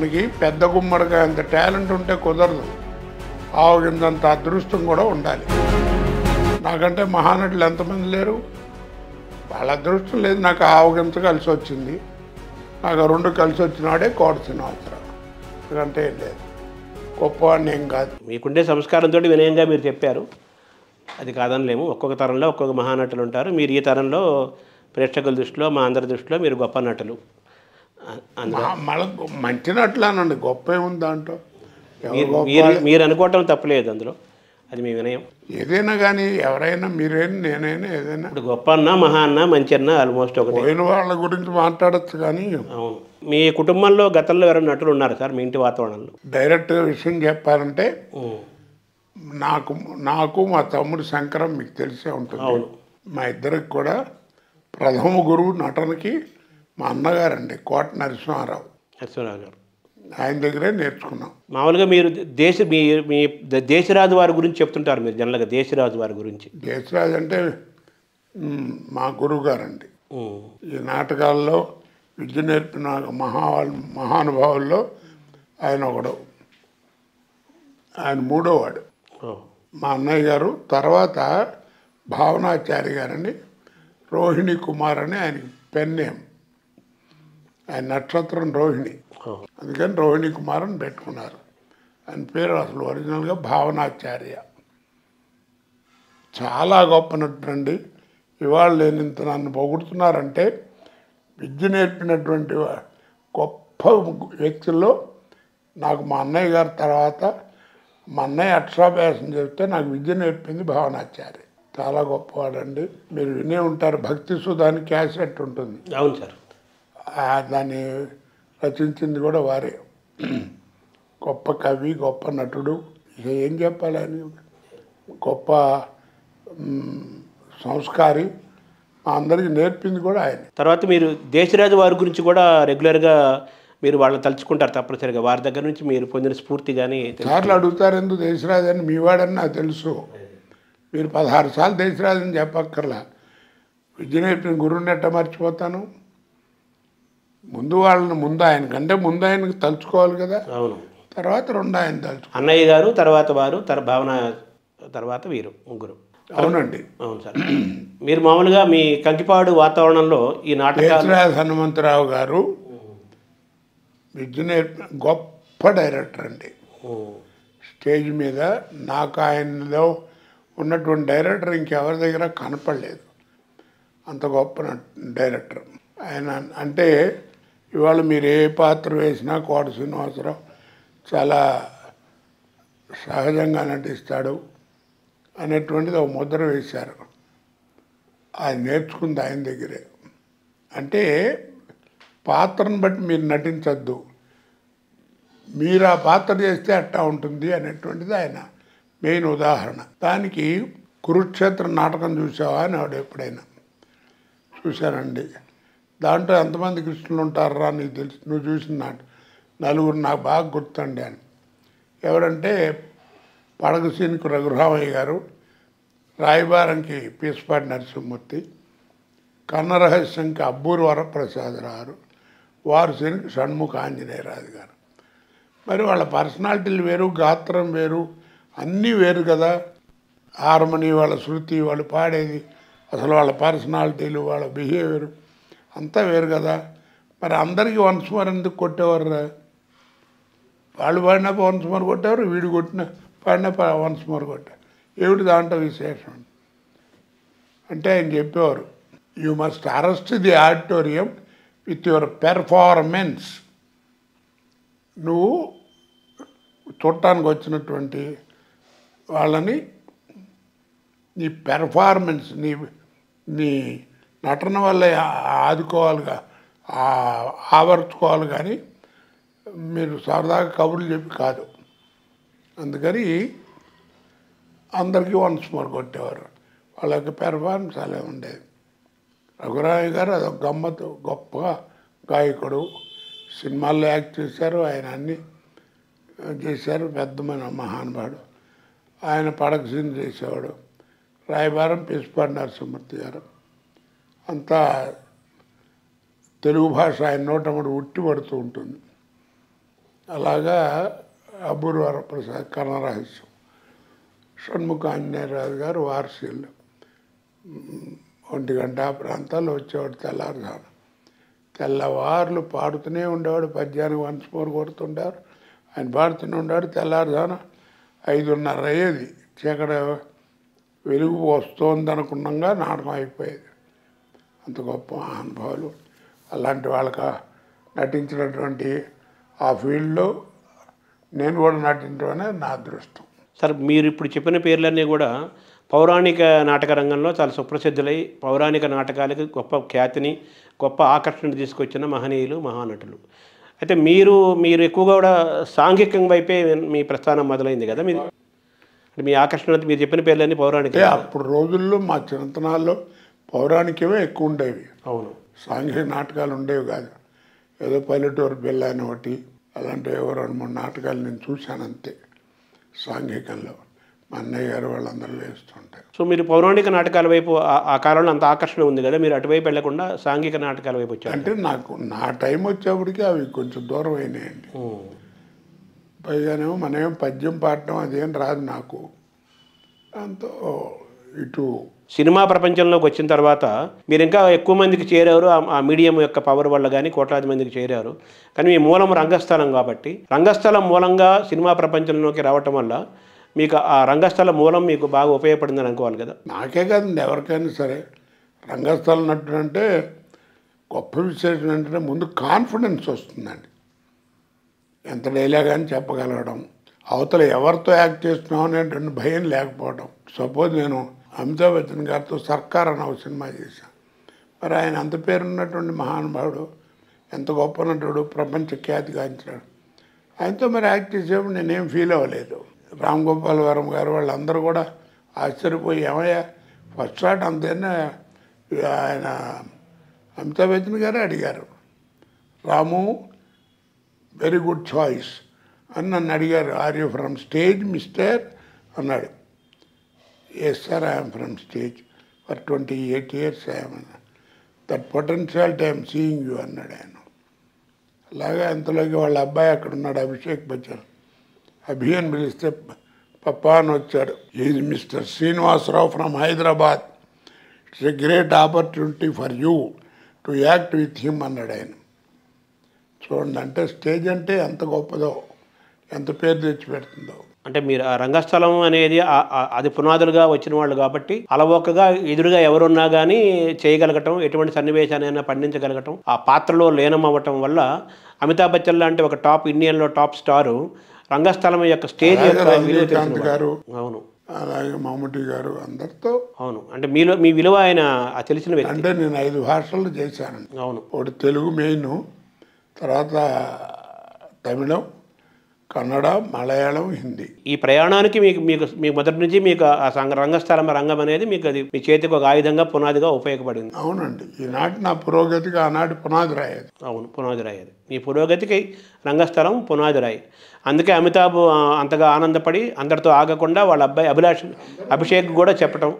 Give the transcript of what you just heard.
మనకి పెద్ద గుమ్మడికాయ అంత టాలెంట్ ఉంటే కుదరదు, ఆవగిందంత అదృష్టం కూడా ఉండాలి. నాకంటే మహానటులు ఎంతమంది లేరు, వాళ్ళ అదృష్టం లేదు. నాకు ఆవగింత కలిసి వచ్చింది, నాకు రెండు కలిసి వచ్చినాడే కోట శ్రీనివాసరావు, ఎందుకంటే ఏం లేదు, గొప్పవాడిని ఏం కాదు. మీకుండే సంస్కారంతో వినయంగా మీరు చెప్పారు, అది కాదనిలేము. ఒక్కొక్క తరంలో ఒక్కొక్క మహానటులు ఉంటారు. మీరు ఈ తరంలో ప్రేక్షకుల దృష్టిలో, మా అందరి దృష్టిలో మీరు గొప్ప నటులు. మళ్ళీ మంచి నటులు అనండి, గొప్ప ఏముంది దాంట్లో. మీరు అనుకోవటం తప్పలేదు అందులో, అది మీ వినయం. ఏదైనా కానీ ఎవరైనా, మీరైనా నేనైనా ఏదైనా, ఇప్పుడు గొప్ప అన్న, మహా అన్న, మంచి అన్న ఆల్మోస్ట్ ఒకటి. పోయిన వాళ్ళ గురించి మాట్లాడచ్చు కానీ. అవును. మీ కుటుంబంలో గతంలో ఎవరైనా నటులు ఉన్నారు సార్ మీ ఇంటి వాతావరణంలో? డైరెక్ట్గా విషయం చెప్పాలంటే నాకు మా తమ్ముడు శంకరం మీకు తెలిసే ఉంటుంది. అవును. మా ఇద్దరికి కూడా ప్రథమ గురువు నటనకి మా అన్నగారండి, కోట నరసింహారావు. నరసింహారావు గారు, ఆయన దగ్గరే నేర్చుకున్నాం. మామూలుగా మీరు మీ దేశరాజు వారి గురించి చెప్తుంటారు మీరు జనరల్గా, దేశరాజు వారి గురించి. దేశరాజు అంటే మా గురువు గారండి. ఈ నాటకాల్లో విద్య నేర్పిన మహానుభావుల్లో ఆయన ఒకడు, ఆయన మూడోవాడు. మా అన్నయ్య గారు తర్వాత భావనాచారి గారని, రోహిణి కుమార్ అని ఆయనకి పెన్ నేమ్, ఆయన నక్షత్రం రోహిణి, అందుకని రోహిణి కుమార్ అని పెట్టుకున్నారు. ఆయన పేరు అసలు ఒరిజినల్గా భావనాచార్య. చాలా గొప్ప నటుడండి. ఇవాళ లేనింత నన్ను పొగుడుతున్నారంటే విద్య నేర్పినటువంటి గొప్ప వ్యక్తుల్లో నాకు మా అన్నయ్య గారి తర్వాత, మా అన్నయ్య అక్షరాభ్యాసం చేస్తే నాకు విద్య నేర్పింది భావనాచార్య. చాలా గొప్పవాడండి. మీరు వినే ఉంటారు, భక్తి సుధాని క్యాసెట్ ఉంటుంది. అవును సార్. దాన్ని రచించింది కూడా వారే. గొప్ప కవి, గొప్ప నటుడు, ఇక ఏం చెప్పాలని, గొప్ప సంస్కారి, మా అందరికీ నేర్పింది కూడా ఆయన. తర్వాత మీరు దేశరాజు వారి గురించి కూడా రెగ్యులర్గా మీరు వాళ్ళని తలుచుకుంటారు తప్పనిసరిగా, వారి దగ్గర నుంచి మీరు పొందిన స్ఫూర్తి కానీ. సార్లు అడుగుతారు ఎందుకు దేశరాజు అని, మీ వాడని నాకు తెలుసు. మీరు 16 సార్లు దేశరాజు అని చెప్పక్కర్లా. విద్య నేర్పిన గురువుని ఎట్ట మర్చిపోతాను? ముందు ఆయనకంటే ముందు ఆయనకు తలుచుకోవాలి కదా. అవును. తర్వాత రెండు ఆయన తలుచుకో. అన్నయ్య గారు, తర్వాత వారు, భావన, తర్వాత వీరు, ముగ్గురు. అవునండి. అవును సార్. మీరు మామూలుగా మీ కంకిపాడు వాతావరణంలో ఈ నాటకాలు, దేశరాజు హనుమంతరావు గారు విద్య నేర్పిన గొప్ప డైరెక్టర్ అండి. స్టేజ్ మీద నాకు ఆయనలో ఉన్నటువంటి డైరెక్టర్ ఇంకెవరి దగ్గర కనపడలేదు, అంత గొప్ప డైరెక్టర్ ఆయన. అంటే ఇవాళ మీరు ఏ పాత్ర వేసినా కోట శ్రీనివాసరావు చాలా సహజంగా నటిస్తాడు అనేటువంటిది ఒక ముద్ర వేశారు. అది నేర్చుకుంది ఆయన దగ్గరే. అంటే పాత్రను బట్టి మీరు నటించద్దు, మీరు ఆ పాత్ర చేస్తే అట్టా ఉంటుంది అనేటువంటిది ఆయన మెయిన్ ఉదాహరణ. దానికి కురుక్షేత్ర నాటకం చూసావా అని ఆవిడ ఎప్పుడైనా. చూశానండి. దాంట్లో ఎంతమంది కృష్ణులు ఉంటారా నీకు తెలుసు, నువ్వు చూసిన నలుగురు నాకు బాగా గుర్తండి అని. ఎవరంటే పడగసీనికి రఘురామయ్య గారు, రాయబారంకి పీసపాటి నరసింహమూర్తి, కన్నరహస్యంకి అబ్బూరు వరప్రసాదరావు, వారసునికి షణ్ముఖ ఆంజనేయరాజు గారు. మరి వాళ్ళ పర్సనాలిటీలు వేరు, గాత్రం వేరు, అన్నీ వేరు కదా. హార్మనీ, వాళ్ళ శృతి, వాళ్ళు పాడేది, అసలు వాళ్ళ పర్సనాలిటీలు, వాళ్ళ బిహేవియర్ అంతా వేరు కదా. మరి అందరికీ వన్స్ మోర్ ఎందుకు కొట్టేవారు? వాళ్ళు పాడినా వన్స్ మోర్ కొట్టేవారు, వీడు పాడినా వన్స్ మోర్ కొట్టారు. ఏమిటి దాంట్లో విశేషం అంటే ఆయన చెప్పేవారు, you must arrest the auditorium with your performance. నువ్వు చూడటానికి వచ్చినటువంటి వాళ్ళని నీ పెర్ఫార్మెన్స్, నీ నటన వల్ల ఆదుకోవాలిగా, ఆవర్చుకోవాలి, కానీ మీరు సరదాగా కబుర్లు చెప్పి కాదు. అందుకని అందరికీ వన్స్ మోర్ కొట్టేవారు. వాళ్ళ యొక్క పెర్ఫార్మెన్స్ అలా ఉండేది. రఘురామయ్య గారు అదొక గమ్మత్తు, గొప్ప గాయకుడు, సినిమాల్లో యాక్ట్ చేశారు, ఆయన అన్నీ చేశారు, పెద్ద మహానుభావుడు. ఆయన పడక సీన్ చేసేవాడు. రాయబారం పీసపాటి నరసింహమూర్తి గారు. అంతా తెలుగు భాష ఆయన నోటముడు ఉట్టి పడుతూ ఉంటుంది. అలాగా అబ్బూరు వరప్రసాద్ కర్ణరహస్యం, షణ్ముఖ ఆంజనేయరాజు గారు వారసీలు 1 గంట ఆ ప్రాంతాల్లో వచ్చేవాడు తెల్లారుజామున. తెల్లవార్లు పాడుతూనే ఉండేవాడు, పద్యానికి 1 స్కోర్ కొడుతుంటారు, ఆయన పాడుతూనే ఉండేవాడు. తెల్లారుజామున 5:30 అయ్యేది, చీకటి వెలుగు వస్తోంది అనుకున్నాగా నాటకం అయిపోయేది. అంత గొప్ప అనుభవాలు. అలాంటి వాళ్ళకి నటించినటువంటి ఆ ఫీల్డ్లో నేను కూడా నటించడం అనేది నా అదృష్టం. సార్, మీరు ఇప్పుడు చెప్పిన పేర్లన్నీ కూడా పౌరాణిక నాటక రంగంలో చాలా సుప్రసిద్ధులై పౌరాణిక నాటకాలకి గొప్ప ఖ్యాతిని, గొప్ప ఆకర్షణ తీసుకొచ్చిన మహనీయులు, మహానటులు. అయితే మీరు ఎక్కువగా కూడా సాంఘికం వైపే మీ ప్రస్థానం మొదలైంది కదా. మీ ఆకర్షణ మీరు చెప్పిన పేర్లన్నీ పౌరాణిక. అప్పుడు రోజుల్లో మా చిన్నతనాల్లో పౌరాణికమే ఎక్కువ ఉండేవి. అవును, సాంఘిక నాటకాలు ఉండేవి కాదు. ఏదో పల్లెటూరు బిళ్ళ అని ఒకటి, అలాంటివి 2-3 నాటకాలు నేను చూశాను అంతే. సాంఘికంలో మా అన్నయ్య గారు వాళ్ళందరూ వేస్తుంటారు. సో మీరు పౌరాణిక నాటకాల వైపు ఆ కాలంలో అంత ఆకర్షణ ఉంది కదా, మీరు అటువైపు వెళ్లకుండా సాంఘిక నాటకాల వైపు వచ్చారు. అంటే నా టైం వచ్చేప్పటికి అవి కొంచెం దూరం అయినాయండి. పైగానేమో మనమేం పద్యం పాడటం అదేం రాదు నాకు. దాంతో ఇటు సినిమా ప్రపంచంలోకి వచ్చిన తర్వాత మీరు ఇంకా ఎక్కువ మందికి చేరారు, ఆ మీడియం యొక్క పవర్ వల్ల కానీ కోట్లాది మందికి చేరారు. కానీ మీ మూలం రంగస్థలం కాబట్టి రంగస్థలం మూలంగా సినిమా ప్రపంచంలోకి రావటం వల్ల మీకు ఆ రంగస్థల మూలం మీకు బాగా ఉపయోగపడిందని అనుకోవాలి కదా. నాకే కాదండి, ఎవరికైనా సరే రంగస్థలం నటుడు అంటే గొప్ప విశేషం ఏంటంటే ముందు కాన్ఫిడెన్స్ వస్తుందండి. ఎంత డైలాగ్ అని చెప్పగలగడం, అవతల ఎవరితో యాక్ట్ చేస్తున్నావు అనేటువంటి భయం లేకపోవడం. సపోజ్ నేను అమితాబ్ బచ్చన్ గారితో సర్కార్ అన్న ఒక సినిమా చేశాను. మరి ఆయన అంత పేరున్నటువంటి మహానుభావుడు, ఎంత గొప్ప నటుడు, ప్రపంచ ఖ్యాతిగాంచాడు. ఆయనతో మరి యాక్ట్ చేసేప్పుడు నేనేం ఫీల్ అవ్వలేదు. రామ్ గోపాల్ వర్మ గారు వాళ్ళందరూ కూడా ఆశ్చర్యపోయి, ఏమయ్యా ఫస్ట్ షాట్ అంతేనా ఆయన అమితాబ్ బచ్చన్ గారే అడిగారు, రాము వెరీ గుడ్ చాయిస్ అని నన్ను అడిగారు. Are you from stage mister అన్నాడు. Yes sir, I'm from stage for 28 years I'm, that potentiality I'm seeing you అన్నాడు ఆయన. అలాగే అంతలోకి వాళ్ళ అబ్బాయి అక్కడ ఉన్నాడు, అభిషేక్ బచ్చన్. అభి అని పిలిస్తే పప్పా అని వచ్చాడు. Is mister Srinivasarao from Hyderabad, it's a great opportunity for you to act with him అన్నాడు ఆయన. చూడండి, అంటే స్టేజ్ అంటే ఎంత గొప్పదో, ఎంత పేరు తెచ్చిపెడుతుందో. అంటే మీరు ఆ రంగస్థలం అనేది అది పునాదులుగా వచ్చిన వాళ్ళు కాబట్టి అలవోకగా ఎదురుగా ఎవరున్నా కానీ చేయగలగటం, ఎటువంటి సన్నివేశానైనా పండించగలగటం, ఆ పాత్రలో లీనం అవ్వటం వల్ల అమితాబ్ బచ్చన్ లాంటి ఒక టాప్ ఇండియన్లో టాప్ స్టారు రంగస్థలం యొక్క స్టేజ్ గారు, అవును, అలాగే మమ్ముటి గారు అందరితో. అవును, అంటే మీ విలువ ఆయన తెలిసిన వ్యక్తి. అంటే నేను 5 భాషల్లో చేశానండి. అవును, ఒకటి తెలుగు మెయిన్, తర్వాత తమిళం, కన్నడ, మలయాళం, హిందీ. ఈ ప్రయాణానికి మీకు మొదటి నుంచి మీకు ఆ రంగస్థలం రంగం అనేది మీకు అది మీ చేతికి ఒక ఆయుధంగా పునాదిగా ఉపయోగపడింది. అవునండి, ఈనాటి నా పురోగతికి ఆనాటి పునాది రాయేది. అవును, పునాది రాయేది. మీ పురోగతికి రంగస్థలం పునాది రాయి. అందుకే అమితాబ్ అంతగా ఆనందపడి అందరితో ఆగకుండా వాళ్ళ అబ్బాయి అభిషేక్ కూడా చెప్పటం,